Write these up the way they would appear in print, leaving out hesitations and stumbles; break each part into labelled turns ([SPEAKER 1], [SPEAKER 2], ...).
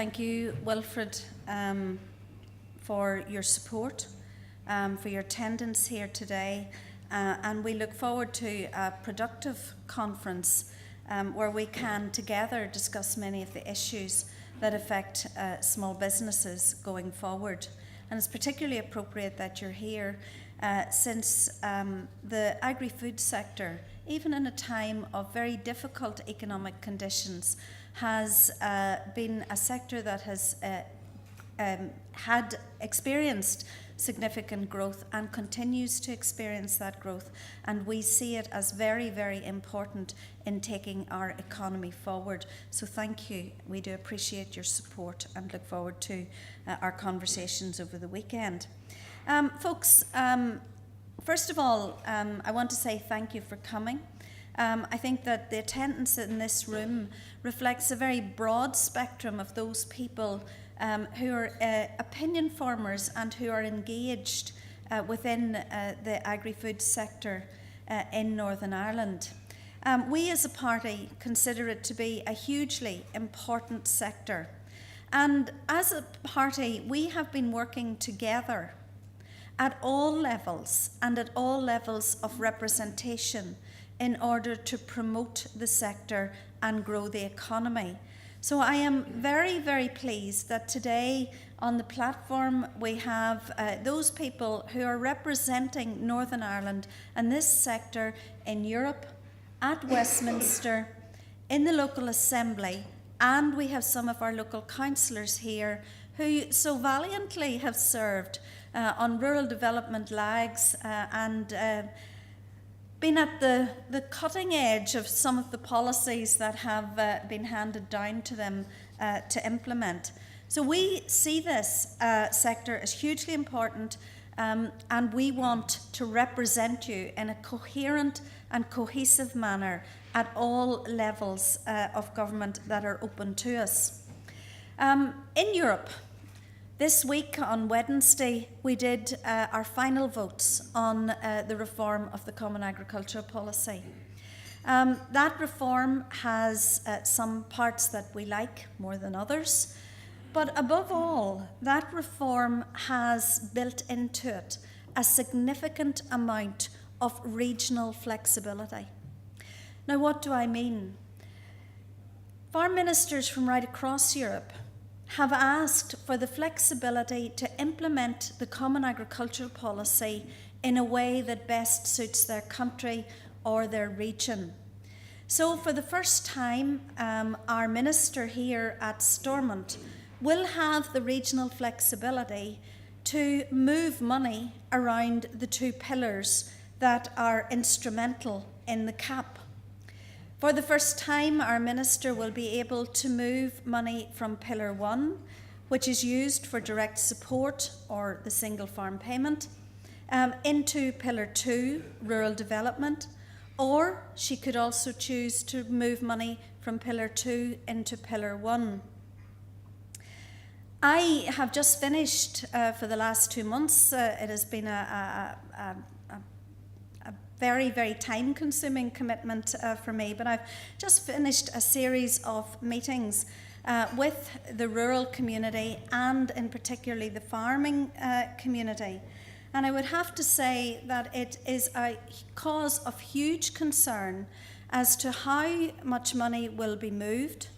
[SPEAKER 1] Thank you, Wilfred, for your support, for your attendance here today, and we look forward to a productive conference where we can together discuss many of the issues that affect small businesses going forward. And it's particularly appropriate that you're here since the agri-food sector, even in a time of very difficult economic conditions, has been a sector that has had experienced significant growth and continues to experience that growth, and we see it as very, very important in taking our economy forward. So thank you. We do appreciate your support and look forward to our conversations over the weekend. Folks, first of all, I want to say thank you for coming. I think that the attendance in this room reflects a very broad spectrum of those people who are opinion formers and who are engaged within the agri-food sector in Northern Ireland. We as a party consider it to be a hugely important sector. And as a party, we have been working together at all levels and at all levels of representation in order to promote the sector and grow the economy. So I am very, very pleased that today on the platform we have those people who are representing Northern Ireland and this sector in Europe, at Westminster, in the local assembly, and we have some of our local councillors here who so valiantly have served on rural development lags and been at the cutting edge of some of the policies that have been handed down to them to implement. So we see this sector as hugely important, and we want to represent you in a coherent and cohesive manner at all levels of government that are open to us. In Europe, this week on Wednesday, we did our final votes on the reform of the Common Agricultural Policy. That reform has some parts that we like more than others, but above all, that reform has built into it a significant amount of regional flexibility. Now, what do I mean? Farm ministers from right across Europe have asked for the flexibility to implement the Common Agricultural Policy in a way that best suits their country or their region. So for the first time, our minister here at Stormont will have the regional flexibility to move money around the two pillars that are instrumental in the CAP. For the first time, our minister will be able to move money from Pillar 1, which is used for direct support or the single farm payment, into Pillar 2, rural development, or she could also choose to move money from Pillar 2 into Pillar 1. I have just finished for the last 2 months. It has been a very, very time-consuming commitment for me, but I've just finished a series of meetings with the rural community and in particularly the farming community. And I would have to say that it is a cause of huge concern as to how much money will be moved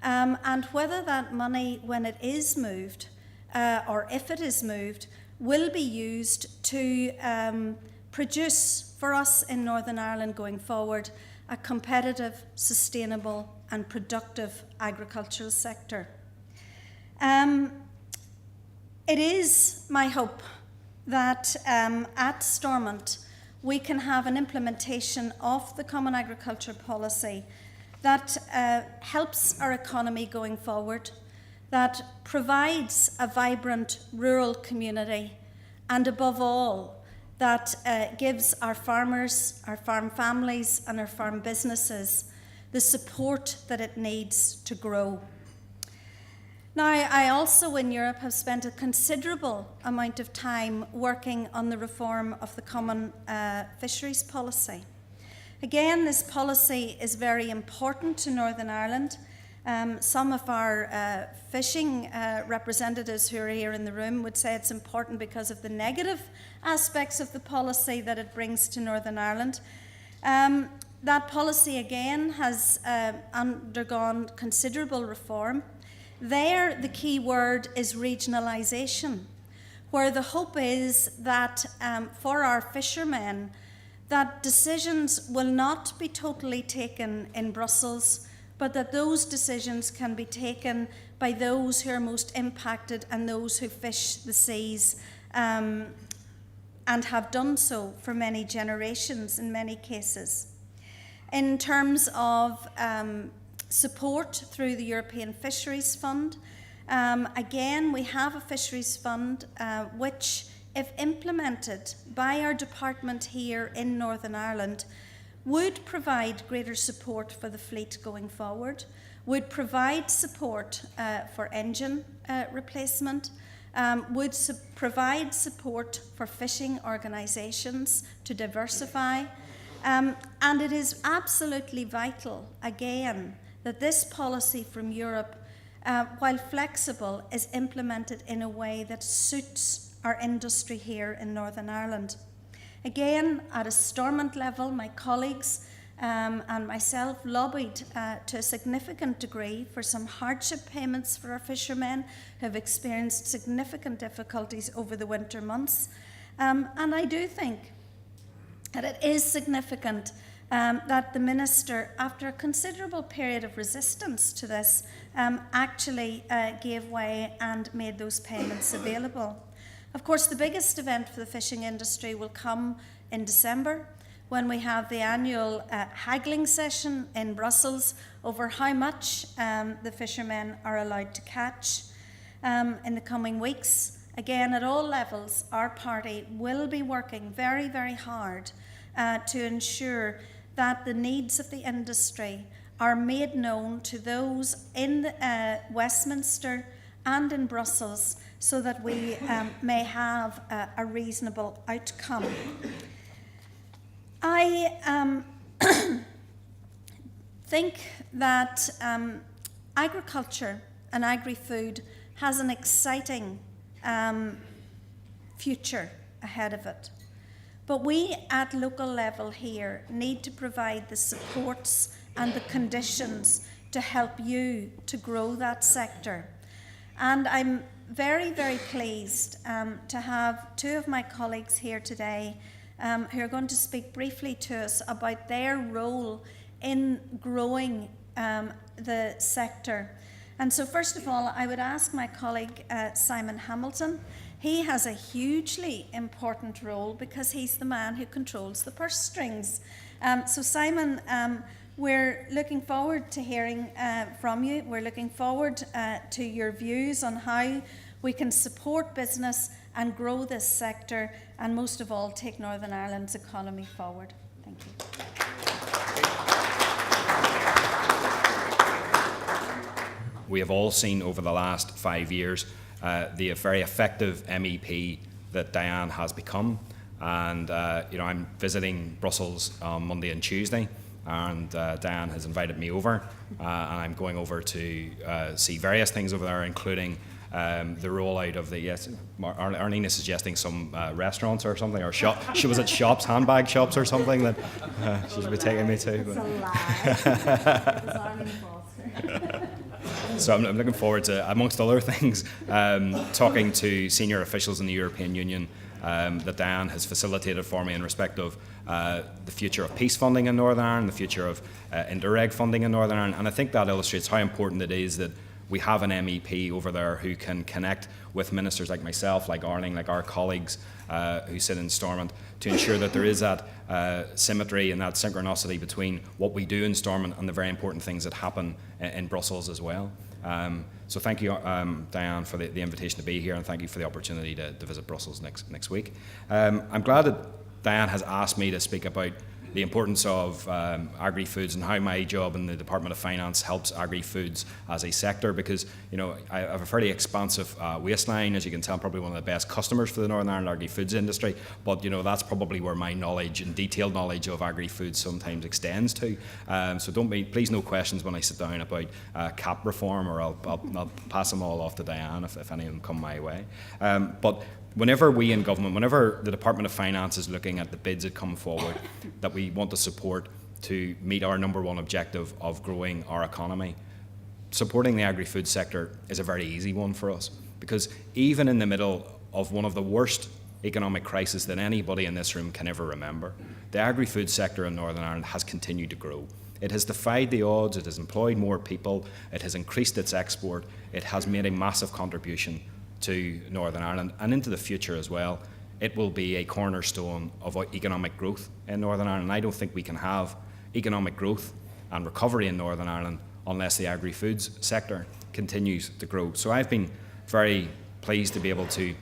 [SPEAKER 1] and whether that money, when it is moved, or if it is moved, will be used to produce for us in Northern Ireland going forward a competitive, sustainable and productive agricultural sector. It is my hope that at Stormont we can have an implementation of the Common Agricultural Policy that helps our economy going forward, that provides a vibrant rural community, and above all, that gives our farmers, our farm families and our farm businesses the support that it needs to grow. Now, I also in Europe have spent a considerable amount of time working on the reform of the Common Fisheries Policy. Again, this policy is very important to Northern Ireland Some of our fishing representatives who are here in the room would say it's important because of the negative aspects of the policy that it brings to Northern Ireland. That policy again has undergone considerable reform. There, the key word is regionalisation, where the hope is that for our fishermen, that decisions will not be totally taken in Brussels, but that those decisions can be taken by those who are most impacted and those who fish the seas and have done so for many generations in many cases. In terms of support through the European Fisheries Fund, again, we have a fisheries fund which, if implemented by our department here in Northern Ireland, would provide greater support for the fleet going forward, would provide support for engine replacement, would provide support for fishing organisations to diversify. And it is absolutely vital, again, that this policy from Europe, while flexible, is implemented in a way that suits our industry here in Northern Ireland. Again, at a Stormont level, my colleagues and myself lobbied to a significant degree for some hardship payments for our fishermen who have experienced significant difficulties over the winter months. And I do think that it is significant that the Minister, after a considerable period of resistance to this, actually gave way and made those payments available. Of course, the biggest event for the fishing industry will come in December, when we have the annual haggling session in Brussels over how much the fishermen are allowed to catch. In the coming weeks, again, at all levels, our party will be working very, very hard to ensure that the needs of the industry are made known to those in Westminster and in Brussels, so that we may have a reasonable outcome. I think that agriculture and agri-food has an exciting future ahead of it. But we at local level here need to provide the supports and the conditions to help you to grow that sector. And I'm very, very pleased to have two of my colleagues here today who are going to speak briefly to us about their role in growing the sector. And so first of all, I would ask my colleague Simon Hamilton. He has a hugely important role because he's the man who controls the purse strings. So Simon, we're looking forward to hearing from you. We're looking forward to your views on how we can support business and grow this sector, and most of all, take Northern Ireland's economy forward. Thank you.
[SPEAKER 2] We have all seen over the last 5 years the very effective MEP that Diane has become. And I'm visiting Brussels on Monday and Tuesday, and Diane has invited me over, and I'm going over to see various things over there, including the rollout of the, yes, Arlene is suggesting some restaurants or something, or shop. She was at shops, handbag shops or something that she should be taking me to.
[SPEAKER 3] It's a lie. It was Arlene Foster.
[SPEAKER 2] So I'm looking forward to, amongst other things, talking to senior officials in the European Union that Diane has facilitated for me in respect of the future of peace funding in Northern Ireland, the future of indirect funding in Northern Ireland, and I think that illustrates how important it is that we have an MEP over there who can connect with ministers like myself, like Arlene, like our colleagues who sit in Stormont, to ensure that there is that symmetry and that synchronicity between what we do in Stormont and the very important things that happen in Brussels as well. So thank you, Diane, for the invitation to be here, and thank you for the opportunity to visit Brussels next week. I'm glad that Diane has asked me to speak about the importance of agri-foods and how my job in the Department of Finance helps agri-foods as a sector, because I have a fairly expansive waistline, as you can tell. I'm probably one of the best customers for the Northern Ireland agri-foods industry, but that's probably where my knowledge and detailed knowledge of agri-foods sometimes extends to. So please no questions when I sit down about CAP reform, or I'll pass them all off to Diane if any of them come my way. But whenever we in government, whenever the Department of Finance is looking at the bids that come forward that we want to support to meet our number one objective of growing our economy, supporting the agri-food sector is a very easy one for us, because even in the middle of one of the worst economic crises that anybody in this room can ever remember, the agri-food sector in Northern Ireland has continued to grow. It has defied the odds, it has employed more people, it has increased its export, it has made a massive contribution to Northern Ireland, and into the future as well. It will be a cornerstone of economic growth in Northern Ireland. I don't think we can have economic growth and recovery in Northern Ireland unless the agri-foods sector continues to grow. So I've been very pleased to be able to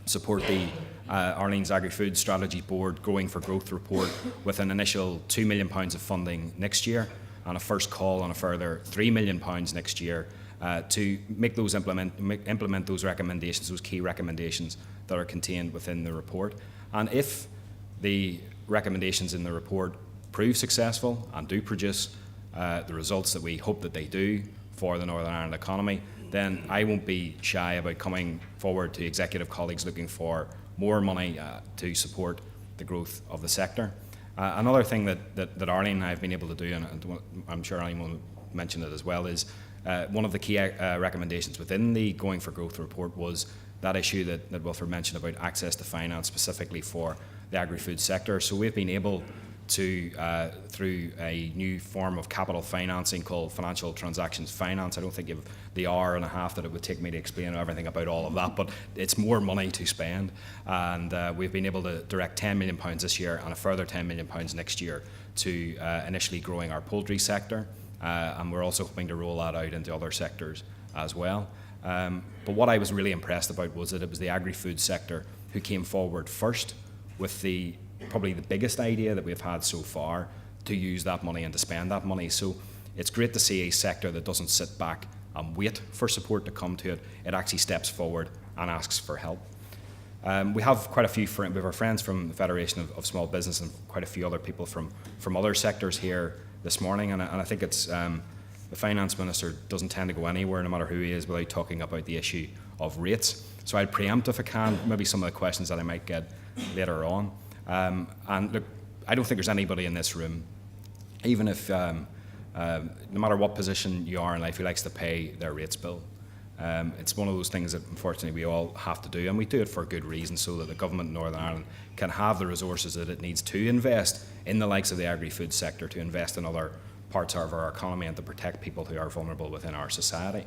[SPEAKER 2] support the Arlene's Agri-Food Strategy Board Growing for Growth report with an initial £2 million of funding next year, and a first call on a further £3 million next year to make those implement those recommendations, those key recommendations that are contained within the report. And if the recommendations in the report prove successful and do produce the results that we hope that they do for the Northern Ireland economy, then I won't be shy about coming forward to executive colleagues looking for more money to support the growth of the sector. Another thing that Arlene and I have been able to do, and I'm sure Arlene will mention it as well, is one of the key recommendations within the Going for Growth report was that issue that Wilfred mentioned about access to finance specifically for the agri-food sector. So we've been able to, through a new form of capital financing called financial transactions finance. I don't think you've the hour and a half that it would take me to explain everything about all of that, but it's more money to spend. And we've been able to direct £10 million this year and a further £10 million next year to initially growing our poultry sector. And we're also hoping to roll that out into other sectors as well. But what I was really impressed about was that it was the agri-food sector who came forward first with probably the biggest idea that we've had so far to use that money and to spend that money. So it's great to see a sector that doesn't sit back and wait for support to come to it. It actually steps forward and asks for help. We have quite a few we have our friends from the Federation of Small Business and quite a few other people from other sectors here this morning, and I think it's the Finance Minister doesn't tend to go anywhere, no matter who he is, without talking about the issue of rates. So I'd preempt, if I can, maybe some of the questions that I might get later on. And look, I don't think there's anybody in this room, even if no matter what position you are in life, who likes to pay their rates bill. It's one of those things that unfortunately we all have to do, and we do it for a good reason, so that the government in Northern Ireland can have the resources that it needs to invest in the likes of the agri-food sector, to invest in other parts of our economy and to protect people who are vulnerable within our society.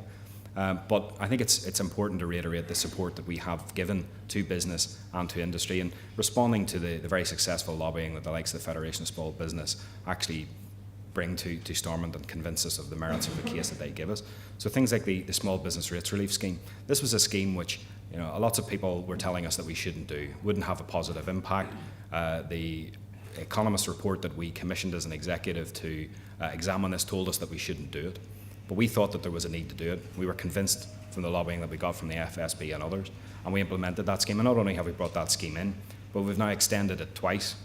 [SPEAKER 2] But I think it's important to reiterate the support that we have given to business and to industry, and responding to the very successful lobbying that the likes of the Federation of Small Business actually bring to Stormont and convince us of the merits of the case that they give us. So things like the Small Business Rates Relief Scheme. This was a scheme which lots of people were telling us that we shouldn't do, wouldn't have a positive impact. The Economist report that we commissioned as an executive to examine this told us that we shouldn't do it. But we thought that there was a need to do it. We were convinced from the lobbying that we got from the FSB and others, and we implemented that scheme. And not only have we brought that scheme in, but we've now extended it twice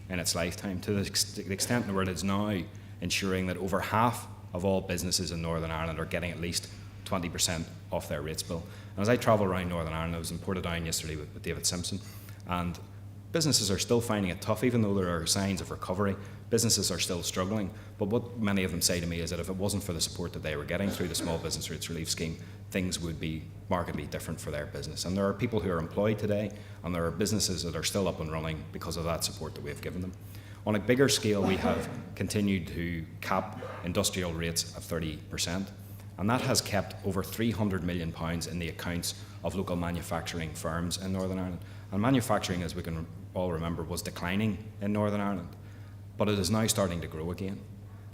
[SPEAKER 2] in its lifetime, to the extent where it is now ensuring that over half of all businesses in Northern Ireland are getting at least 20% off their rates bill. And as I travel around Northern Ireland, I was in Portadown yesterday with David Simpson, and businesses are still finding it tough, even though there are signs of recovery. Businesses are still struggling, but what many of them say to me is that if it wasn't for the support that they were getting through the Small Business Rates Relief Scheme, things would be markedly different for their business. And there are people who are employed today, and there are businesses that are still up and running because of that support that we have given them. On a bigger scale, we have continued to cap industrial rates at 30%, and that has kept over £300 million in the accounts of local manufacturing firms in Northern Ireland. And manufacturing, as we can all remember, was declining in Northern Ireland, but it is now starting to grow again.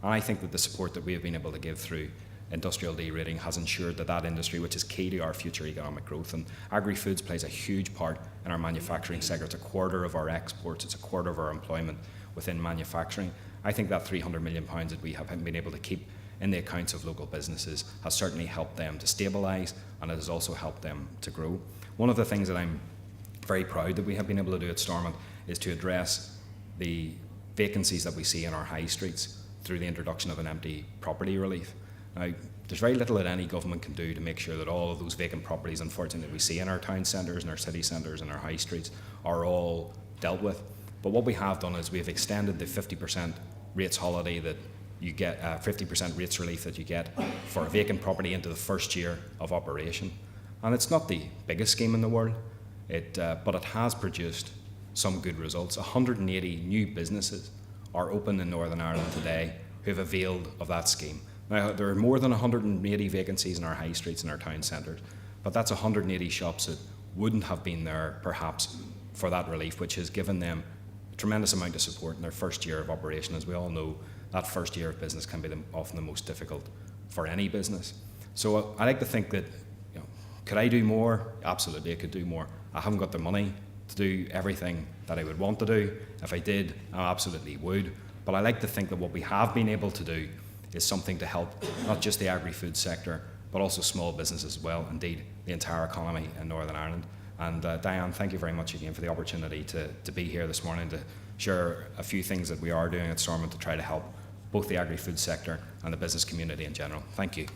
[SPEAKER 2] And I think that the support that we have been able to give through industrial de-rating has ensured that that industry, which is key to our future economic growth, and agri-foods plays a huge part in our manufacturing sector. It's a quarter of our exports, it's a quarter of our employment. within manufacturing. I think that £300 million that we have been able to keep in the accounts of local businesses has certainly helped them to stabilise, and it has also helped them to grow. One of the things that I'm very proud that we have been able to do at Stormont is to address the vacancies that we see in our high streets through the introduction of an empty property relief. Now, there's very little that any government can do to make sure that all of those vacant properties, unfortunately, we see in our town centres and our city centres and our high streets are all dealt with. But what we have done is we have extended the 50% rates holiday that you get, 50% rates relief that you get for a vacant property into the first year of operation. And it's not the biggest scheme in the world, but it has produced some good results. 180 new businesses are open in Northern Ireland today who have availed of that scheme. Now, there are more than 180 vacancies in our high streets and our town centres, but that's 180 shops that wouldn't have been there perhaps for that relief, which has given them a tremendous amount of support in their first year of operation. As we all know, that first year of business can be often the most difficult for any business. So I like to think that, could I do more? Absolutely, I could do more. I haven't got the money to do everything that I would want to do. If I did, I absolutely would. But I like to think that what we have been able to do is something to help not just the agri-food sector, but also small businesses as well, indeed the entire economy in Northern Ireland. And Diane, thank you very much again for the opportunity to be here this morning to share a few things that we are doing at Stormont to try to help both the agri-food sector and the business community in general. Thank you.